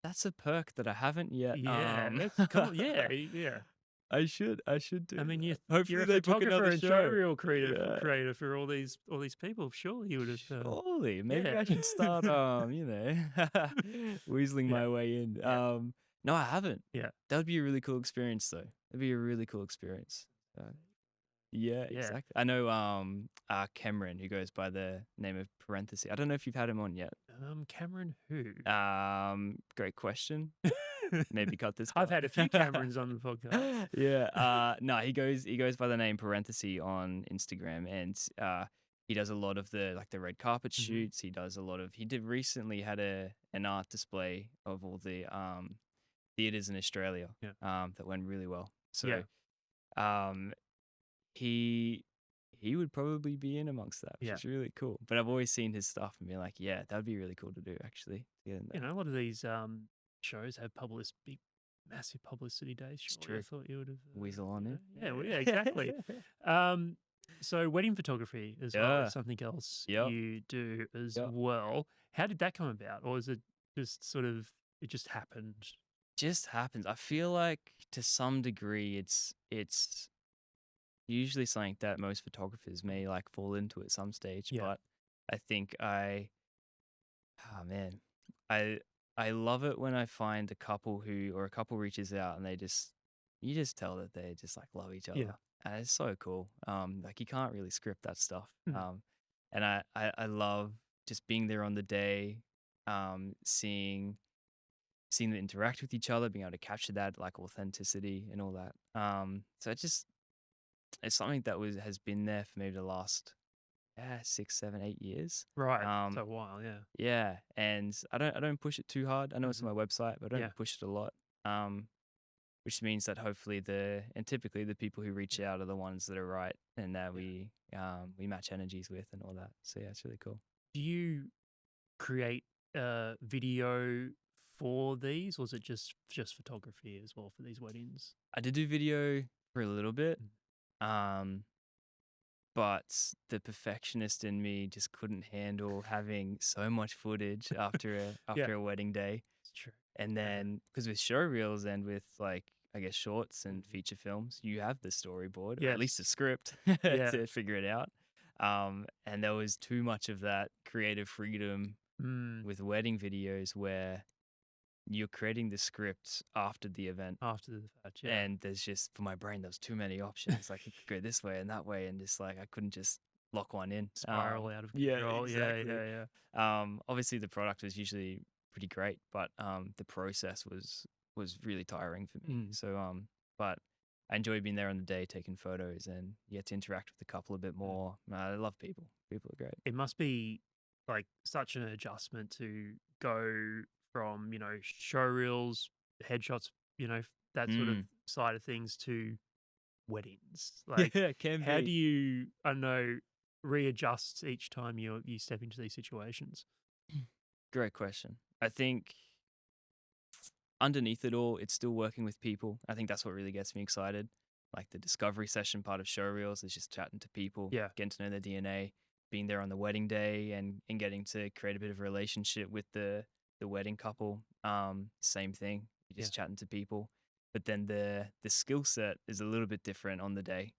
That's a perk that I haven't yet. Yeah, that's come on, yeah, yeah. I should I do mean, that. you're Hopefully a they book photographer another and show. showreel Yeah. creator for all these people. Surely you would have, Surely, maybe yeah, I should start, weaseling yeah, my way in. yeah, No, I haven't. yeah, That would be a really cool experience, though. That'd be a really cool experience. Yeah, yeah. exactly. I know, Cameron, who goes by the name of Parenthesis. I don't know if you've had him on yet. Cameron who? Great question. Maybe cut this I've part. had a few Camerons on the podcast. Yeah. No, he goes by the name Parenthesis on Instagram, and he does a lot of the red carpet Mhm. shoots. He did recently had an art display of all the theaters in Australia Yeah, that went really well. yeah. So um he would probably be in amongst that, which Yeah. is really cool. But I've always seen his stuff and been like, yeah, that would be really cool to do actually. To get in You there. know, a lot of these shows have big, massive publicity days. It's Surely, I true. thought you would have, Weasel on in. yeah, well, yeah, exactly. Um, so wedding photography as well is Yeah. something else Yep. you do as Yep. well. How did that come about, or is it just sort of it just happened? Just happens. I feel like to some degree it's usually something that most photographers may like fall into at some stage, Yeah, but I think oh man, I I love it when I find a couple reaches out and you just tell that they just like love each yeah, other. And it's so cool. Like you can't really script that stuff. mm, And I love just being there on the day, seeing them interact with each other, being able to capture that like authenticity and all that. So it's something that has been there for maybe the last 6, 7, 8 years. right. Um, So a while, yeah, yeah, and I don't push it too hard. I know it's hmm on my website, but I yeah, don't push it a lot. Um, which means that hopefully and typically the people who reach out are the ones that are right and that we match energies with and all that. So yeah, it's really cool. Do you create video for these, or is it just photography as well for these weddings? I did do video for a little bit, um, but the perfectionist in me just couldn't handle having so much footage after Yeah, a wedding day. it's true. And Yeah. then because with show reels and with like I guess shorts and Mhm. feature films, you have the storyboard or at least Yes. a script Yeah. to figure it out. And there was too much of that creative freedom Mm. with wedding videos where you're creating the script after the event. After the fact, yeah. And there's just for my brain, there was too many options. Like it could go this way and that way, and just like I couldn't just lock one in. Spiral out of Yeah, control. Yeah, exactly. yeah, yeah. Obviously the product was usually pretty great, but the process was really tiring for me. Mm. So but I enjoy being there on the day, taking photos, and you get to interact with the couple a bit more. I love people. People are great. It must be like such an adjustment to go from, show reels, headshots, that sort of Mm. side of things to weddings. Yeah, Like, it can how be. do you, I don't know, readjust each time you step into these situations? Great question. I think underneath it all, it's still working with people. I think that's what really gets me excited. Like the discovery session part of showreels is just chatting to people, Yeah. getting to know their DNA, being there on the wedding day and getting to create a bit of a relationship with the wedding couple. Same thing. You're Yeah. just chatting to people. But then the skill set is a little bit different on the day.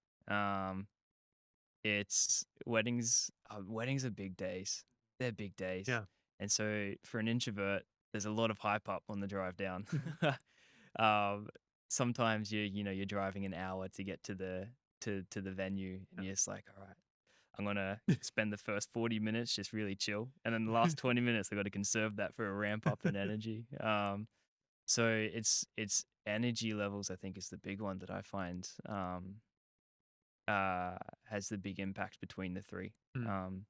It's weddings are big days. They're big days. Yeah. And so for an introvert, there's a lot of hype up on the drive down. Mhm. um, Sometimes you're driving an hour to get to the venue and Yeah. you're just like, all right, I'm gonna spend the first 40 minutes just really chill. And then the last 20 minutes I gotta conserve that for a ramp up in energy. So it's energy levels I think is the big one that I find has the big impact between the three. Mm. Um,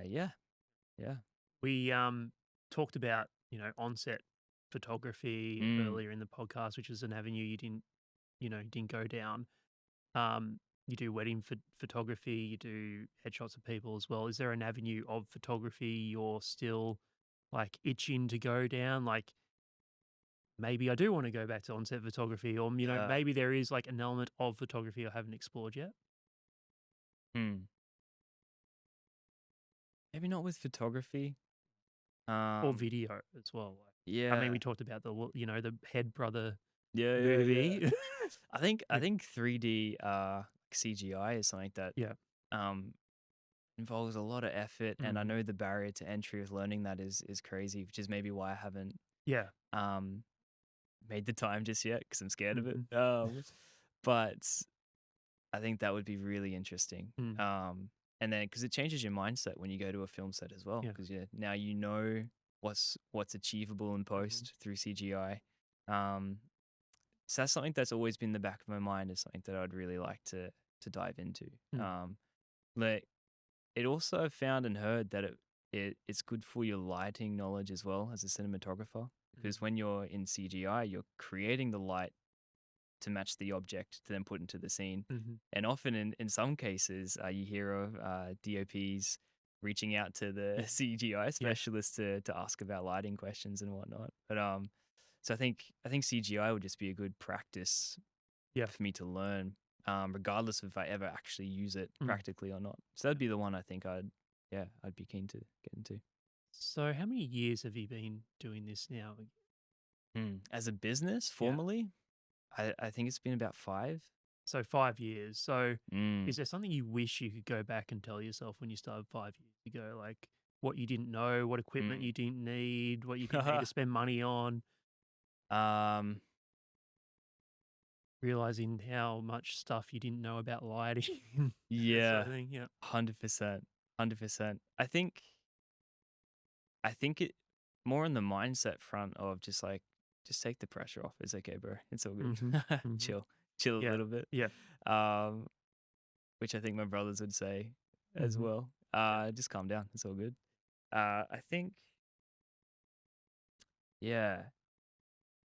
yeah, yeah. We talked about, onset photography Mm. earlier in the podcast, which is an avenue you didn't go down. You do wedding photography, you do headshots of people as well. Is there an avenue of photography you're still like itching to go down? Like maybe I do want to go back to onset photography, or Uh, maybe there is like an element of photography I haven't explored yet, hmm. Maybe not with photography. or Um, video as well. Like, I mean, yeah, we talked about the Head Brother yeah, yeah, yeah. movie. I Yeah, think 3D CGI is something that yeah, um involves a lot of effort, and I mm, know the barrier to entry of learning that is crazy, which is maybe why I haven't yeah. um made the time just yet because I'm scared of it. Mhm. But I think that would be really interesting. Mm, And then because it changes your mindset when you go to a film set as well, yeah. because now you know what's achievable in Mhm. post through CGI. Um, so that's something that's always been in the back of my mind. Is something that I'd really like to dive into. Mm, Like it also I've found and heard that it's good for your lighting knowledge as well as a cinematographer, mm, because when you're in CGI, you're creating the light to match the object to then put into the scene. mhm. And often in some cases, you hear of DOPs reaching out to the Yeah, CGI yeah, specialist to ask about lighting questions and whatnot. But so I think CGI would just be a good practice yeah. for me to learn, regardless of if I ever actually use it Mm. practically or not. So that'd be the one I think I'd be keen to get into. So, how many years have you been doing this now? As a business, Yeah. formally, I think it's been about 5. So 5 years. So, Mm, is there something you wish you could go back and tell yourself when you started 5 years ago? Like what you didn't know, what equipment mm. you didn't need, what you didn't need to spend money on, um, realizing how much stuff you didn't know about lighting and that sort Yeah, of thing. Yeah. 100%, 100%. I think it more on the mindset front of just take the pressure off. It's okay, bro. It's all good. Mm-hmm. Mm-hmm. Chill a Yeah. little bit. Yeah. Um, which I think my brothers would say as Mm-hmm. well. Yeah. Just calm down. It's all good. I think, yeah,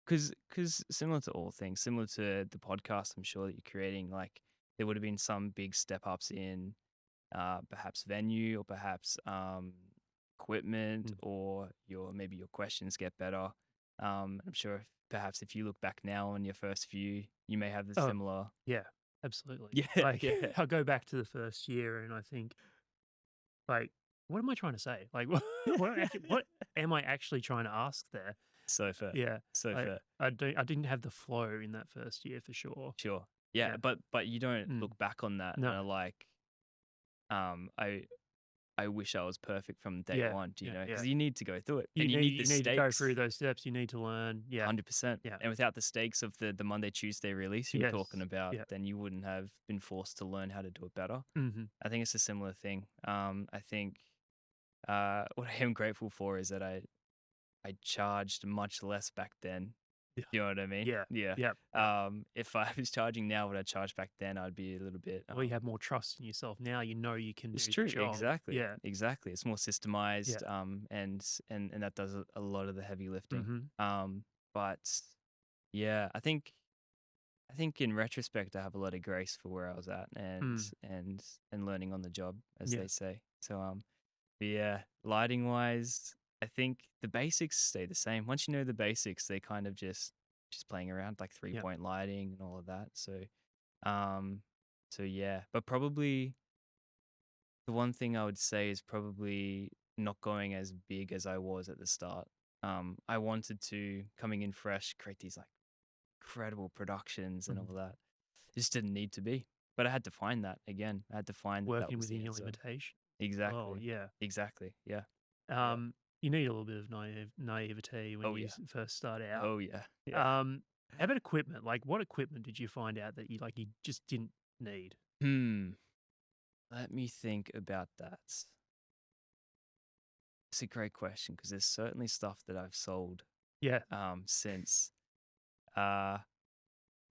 Because similar to all things, similar to the podcast, I'm sure that you're creating, like there would have been some big step ups in perhaps venue or perhaps equipment, Mm. or maybe your questions get better. I'm sure perhaps if you look back now on your first few, you may have the Oh, similar. yeah, absolutely. Yeah, Like, yeah. I'll go back to the first year and I think, like, what am I trying to say? Like, what am I actually trying to ask there? So fair, Yeah, so fair. I didn't have the flow in that first year for sure. Sure. Yeah, Yeah. but you don't Mm. look back on that and No. are like, um, I I wish I was perfect from day Yeah, one, yeah, because yeah. you need to go through it and you need the You need to go stakes. through those steps, you need to learn. Yeah, 100%. yeah. And without the stakes of the Monday, Tuesday release you were talking Yes. about, Yeah. then you wouldn't have been forced to learn how to do it better. Mhm. I think it's a similar thing. I think what I am grateful for is that I charged much less back then. Yeah. Do you know what I mean? Yeah. Yeah. Yep, yep. If I was charging now what I charged back then, I'd be a little bit. Well, you have more trust in yourself now, you know you can It's do the true. job. Exactly. Yeah, Exactly. It's more yeah. systemized. And that does a lot of the heavy lifting. Mhm. But yeah, I think in retrospect, I have a lot of grace for where I was at Mm. and learning on the job, as Yeah, they say. So but yeah, lighting wise, I think the basics stay the same. Once you know the basics, they kind of just playing around like three yeah. point lighting and all of that. Um, so yeah, but probably the one thing I would say is probably not going as big as I was at the start. I wanted to coming in fresh, create these like incredible productions and Mhm. all that. Just didn't need to be. But I had to find that again. I had to find that that Working was the within your answer. limitation. Well, Exactly. yeah. Exactly. Yeah. Yeah. Um, you need a little bit of naivete when Oh you yeah. first start out. Oh yeah. Yeah. Um, how about equipment? Like, what equipment did you find out that you just didn't need? Hmm. Let me think about that. It's a great question because there's certainly stuff that I've sold Yeah. since. Uh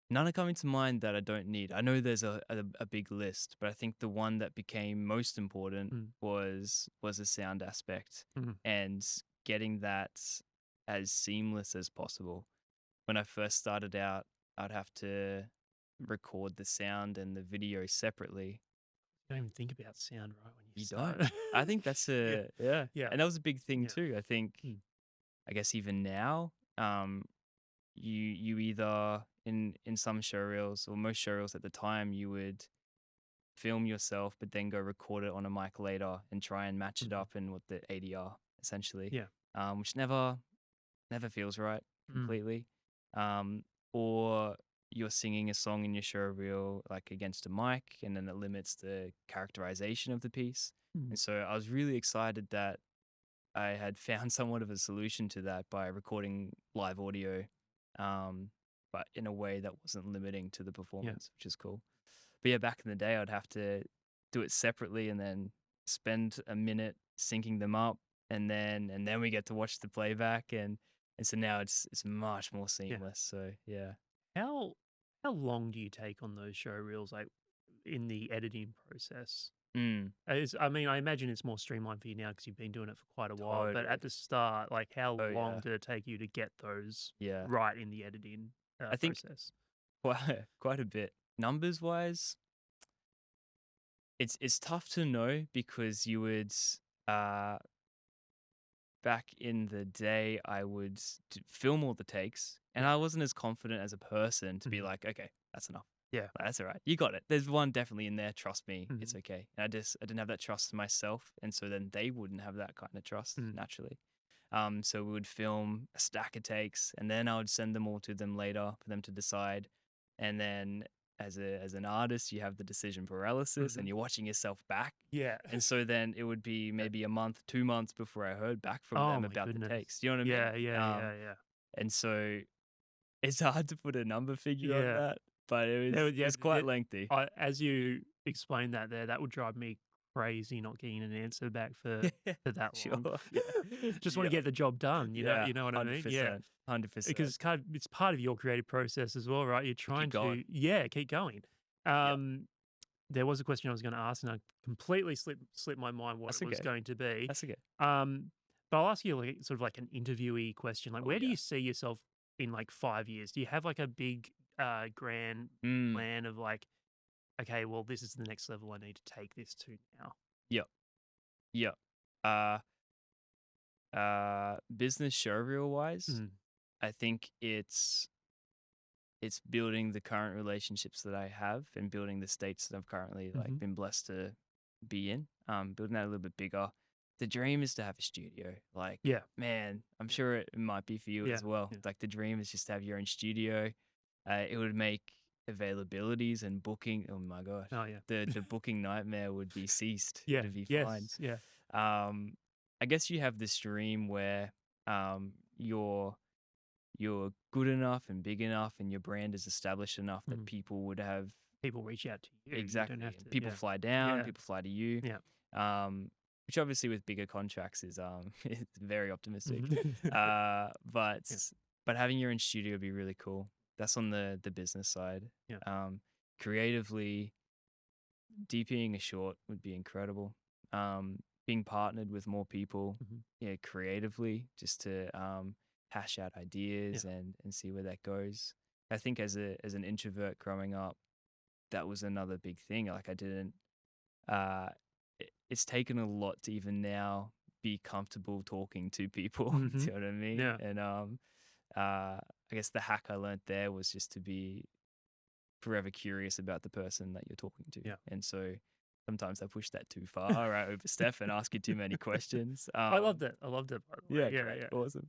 None are coming to mind that I don't need. I know there's a big list, but I think the one that became most important Mm. was the sound aspect Mhm. and getting that as seamless as possible. When I first started out, I'd have to record the sound and the video separately. You don't even think about sound right when you You don't. start. I think that's Yeah, a yeah, yeah, and that was a big thing yeah. too. I think Mm. I guess even now, you either in some showreels or most showreels at the time, you would film yourself, but then go record it on a mic later and try and match it Mhm. up in with the ADR essentially, Yeah. which never feels right Mm. completely. Um, or you're singing a song in your showreel like against a mic, and then it limits the characterization of the piece. Mm. And so I was really excited that I had found somewhat of a solution to that by recording live audio, but in a way that wasn't limiting to the Yeah. performance, which is cool. But yeah, back in the day, I'd have to do it separately and then spend a minute syncing them up, and then we get to watch the playback, and so now it's much more Yeah. seamless. So yeah. How how long do you take on those show reels, like, in the editing process? Mm, I mean, I imagine it's more streamlined for you now because you've been doing it for quite a while, but at totally. the start, like, how Oh long yeah. did it take you to get those Yeah. right in the editing, I think process? quite a bit. Numbers wise, it's tough to know because you would uh back in the day, I would film all the takes, and Yeah. I wasn't as confident as a person to be Mhm. like, okay, that's enough. Yeah. Like, that's all right. You got it. There's one definitely in there. Trust me, it's Mhm. okay. And I didn't have that trust in myself, and so then they wouldn't have that kind of trust Mm. naturally. So we would film a stack of takes, and then I would send them all to them later for them to decide. And then as an artist, you have the decision paralysis, and Mhm. you're watching yourself back, Yeah. and so then it would be maybe a month, 2 months before I heard back from Oh them my about the goodness. takes. You know what I mean? Yeah, yeah, yeah, yeah. And so it's hard to put a number figure on Yeah. that, but it Yeah, was quite lengthy. as you explained that there, that would drive me crazy not getting an answer back for that long. Sure. Yeah. Just wanna Yeah. get the job done, Yeah. you know what I mean? Yeah. 100%. 100%. Because it's part of your creative process as well, right? You're To keep trying going. to keep going. Yeah. Um, there was a question I was gonna ask, and I completely slipped my mind what That's it was okay. going to be. That's okay. Um, but I'll ask you, like, sort of like an interviewee question, like, Oh, where do yeah. you see yourself in like 5 years? Do you have like a big, grand Mm, plan of like, okay, well, this is the next level I need to take this to now? yep, yep. Uh, business showreel wise, Mm, I think it's building the current relationships that I have and building the states that I've currently like hmm. been blessed to be in. Building that a little bit bigger. The dream is to have a studio. Like, Yeah, man, I'm yeah, sure it might be for you yeah, as well. yeah. Like the dream is just to have your own studio. It would make availabilities and booking. Oh my gosh, Oh, yeah. the booking nightmare would be ceased. Yeah, It'd be fine. yes, yeah. Um, I guess you have this dream where you're good enough and big enough and your brand is established enough that Mhm. people would have People reach out to you. You don't exactly have and to, people yeah. fly down, Yeah, people fly to you. yeah. Um, which obviously with bigger contracts is it's very optimistic. Mhm. Uh, but Yeah, but having your own studio would be really cool. That's on the business side. yeah. Creatively, DPing a short would be incredible. Being partnered with more people, Mhm. yeah, creatively, just to hash out Yeah. ideas and see where that goes. I think as an introvert growing up, that was another big thing. Like I didn't. Uh, it's taken a lot to even now be comfortable talking to people. Do Mhm. you know what I mean? Yeah. And I guess the hack I learned there was just to be forever curious about the person that you're talking to. Yeah. And so sometimes I push that too far, right, over Steph and ask you too many questions. I loved it. I loved it, by the way. Yeah, Yeah, great, yeah, awesome.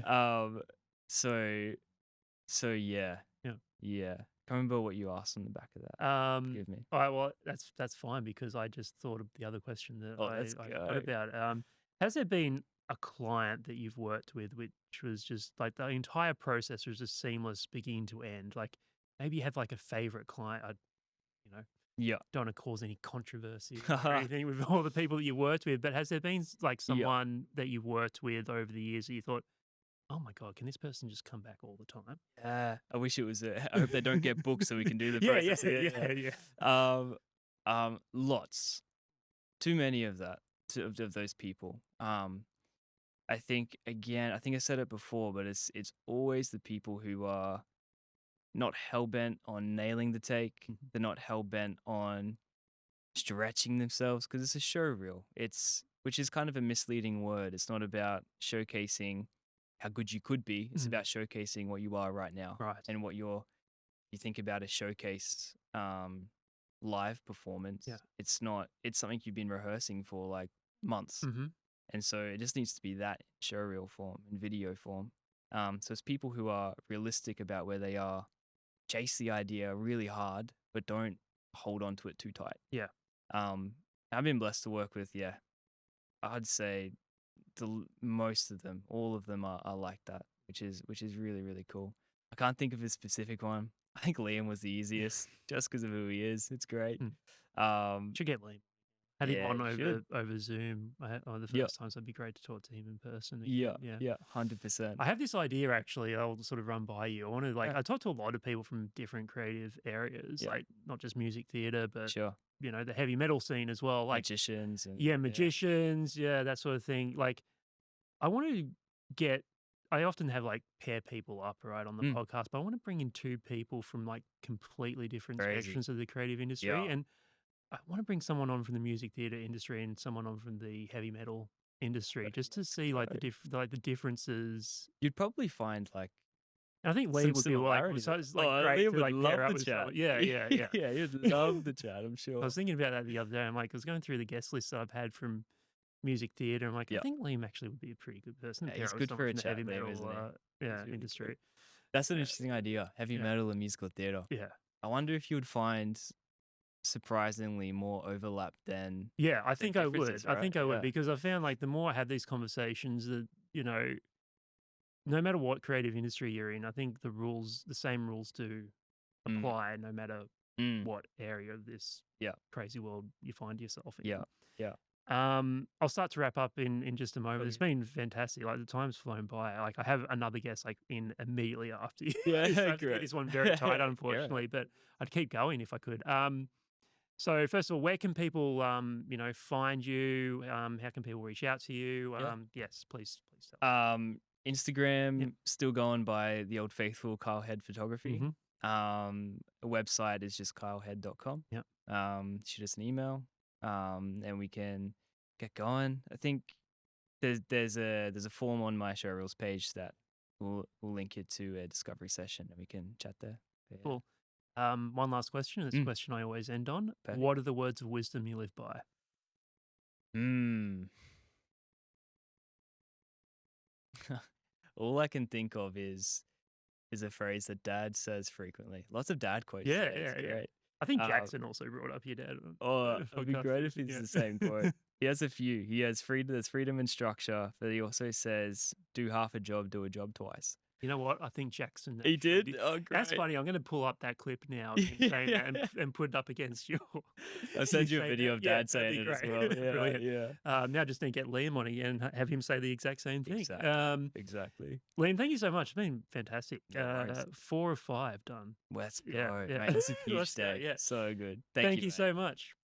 Um, so yeah, yeah. yeah. Can't remember what you asked on the back of that. Forgive me. All right, well, that's fine because I just thought of the other question that Oh, let's I forgot go. about. Has there been a client that you've worked with which was just like the entire process was just seamless beginning to end? Like maybe you have like a favorite client. You know, Yeah, don't want to cause any controversy or anything with all the people that you worked with, but has there been like yeah. someone that you've worked with over the years that you thought, oh my God, can this person just come back all the time? Yeah, I wish it was. I hope they don't get booked so we can do the Yeah, yeah, process. Yeah, yeah, yeah. yeah. Lots, too many of that, of those people. I think again, I think I said it before, but it's always the people who are not hell bent on nailing the take. Mhm. They're not hell bent on stretching themselves because it's a show reel. It's which is kind of a misleading word. It's not about showcasing how good you could be. It's Mhm. about showcasing what you are right now Right. and what you think about a showcase live Yeah. performance. It's not. It's something you've been rehearsing for like months, Hmm. and so it just needs to be that in showreel form and video form. So it's people who are realistic about where they are, chase the idea really hard, but don't hold on to it too tight. Yeah. Um, I've been blessed to work with, yeah, I'd say most of them, all of them are like that, which is really really cool. I can't think of a specific one. I think Liam was the easiest, just because of who he is. It's great. Mm. Um, Should get Liam. Had him yeah, on you should. over Zoom the Yeah, first time, so it'd be great to talk to him in person yeah, again. Yeah. yeah, 100%. I have this idea actually, I'll sort of run by you. I want to like Yeah, I talk to a lot of people from different creative areas, yeah, like not just music theater, but sure. the heavy metal scene as well. Like Magicians and yeah, yeah. magicians, yeah, that sort of thing. Like I want to get I often have like pair people up right on the Mm, podcast, but I want to bring in two people from like completely different crazy. sections of the creative industry. Yeah, And I want to bring someone on from the music theater industry and someone on from the heavy metal industry just to let's see like go. the differences. You'd probably find like And I think Lee some would be like similarities. so it's Oh, like great Liam to would like pair love up the with chat. someone. Yeah, yeah, yeah. Yeah, he'd love the chat, I'm I sure. was thinking about that the other day. I'm like, I was going through the guest list that I've had from music theater. I'm like, I Yeah. think Liam actually would be a pretty good person to Yeah, pair he's up with good for someone a from the heavy chat, Liam, metal isn't he? He's really good. industry. That's an Yeah, interesting idea. Heavy yeah, metal and musical theater. yeah. I wonder if you would find surprisingly more overlap Yeah, I than think I would. differences, I right? think I would Yeah. because I found like the more I have these conversations that, no matter what creative industry you're in, I think the same rules do Mm, apply no matter mm, what area of this yeah, crazy world you find yourself yeah, in. yeah. I'll start to wrap up in just a moment. It's Okay. been fantastic. Like the time's flown by. Like I have another guest like in immediately after you. So I Yeah, have to get great. this one very tight, Yeah. unfortunately. But I'd keep going if I could. So first of all, where can people find you? How can people reach out to you? Yeah. Yes, please tell. Instagram, still going by the old faithful Kyle Head Photography. Mm-hmm. A website is just kylehead.com. Yep. Shoot us an email, and we can get going. I think there's a form on my showreels page that will link you to a discovery session, and we can chat there. But yeah. Cool. One last question. This question I always end on. Perfect. What are the words of wisdom you live by? All I can think of is a phrase that Dad says frequently. Lots of dad quotes. Yeah, today. It's yeah. great. I think Jackson also brought up your dad. It'd be great if it's the same quote. He has a few. He has freedom. There's freedom and structure, but he also says, "Do half a job, do a job twice." You know what? I think Jackson. He did. Oh, great. That's funny. I'm going to pull up that clip now saying that and put it up against your. I'll send you a video of Dad saying it as well. Yeah, brilliant. Yeah. Now just need to get Liam on again and have him say the exact same thing. Exactly. Liam, thank you so much. It's been fantastic. No 4 of 5 done. Let's go. Yeah. Mate, it's a huge Let's go, day. yeah. So good. Thank you mate. so much.